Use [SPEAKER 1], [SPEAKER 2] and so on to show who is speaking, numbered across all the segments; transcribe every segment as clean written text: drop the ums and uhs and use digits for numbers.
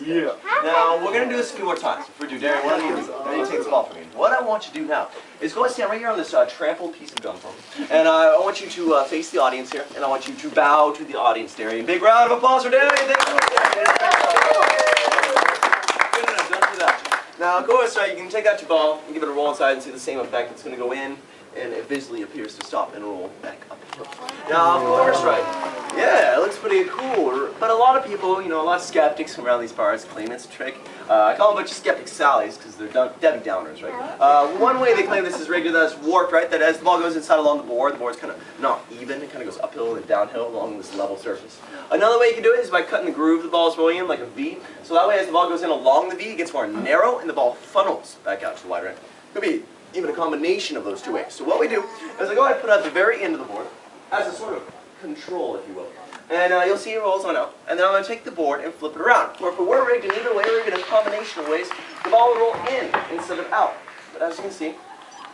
[SPEAKER 1] Yeah. Now, we're going to do this a few more times. If we do, Darren, what I need is, I need to take this ball from you. What I want you to do now is go and stand right here on this trampled piece of gum foam. And I want you to face the audience here, and I want you to bow to the audience, Darian. Big round of applause for Darian. Thank you. Now, of course, you can take out your ball and give it a roll inside and see the same effect. It's going to go in, and it visually appears to stop and roll back uphill. Now, of course, yeah, it looks pretty cool. But a lot of people, a lot of skeptics around these parts claim it's a trick. I call them a bunch of skeptic Sallies because they're Debbie Downers, right? One way they claim this is rigged, that it's warped, right? That as the ball goes inside along the board's kind of not even. It kind of goes uphill and downhill along this level surface. Another way you can do it is by cutting the groove the ball is rolling in, like a V. So that way as the ball goes in along the V, it gets more narrow and the ball funnels back out to the wider end. Could be even a combination of those two ways. So what we do is I go ahead and put it at the very end of the board as a sort of control, if you will. And you'll see it rolls on out. And then I'm going to take the board and flip it around. Or if it were rigged in either way, or even a combination of ways, the ball would roll in instead of out. But as you can see,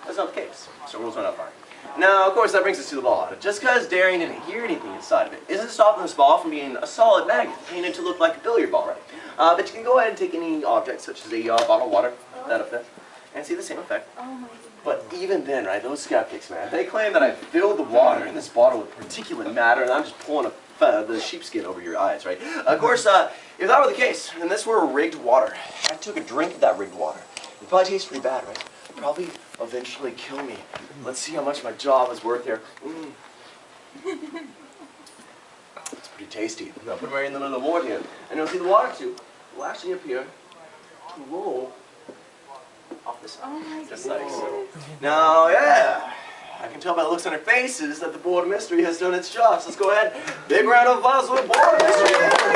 [SPEAKER 1] that's not the case. So it rolls on out fine. Now, of course, that brings us to the ball. Just because Darian didn't hear anything inside of it isn't stopping this ball from being a solid magnet, painted to look like a billiard ball, right? But you can go ahead and take any object, such as a bottle of water, that up there, and see the same effect. But even then, right, those skeptics, man, they claim that I filled the water in this bottle with particulate matter, and I'm just pulling the sheepskin over your eyes, right? Of course, if that were the case, and this were rigged water, I took a drink of that rigged water. It probably tastes pretty bad, right? It'd probably eventually kill me. Let's see how much my job is worth here. It's pretty tasty. Now put it right in the middle of the board here, and you'll see the water tube will actually appear to roll off the side, just like so. Now, yeah, I can tell by the looks on their faces that the board mystery has done its job. So let's go ahead. Big round of applause for the board mystery.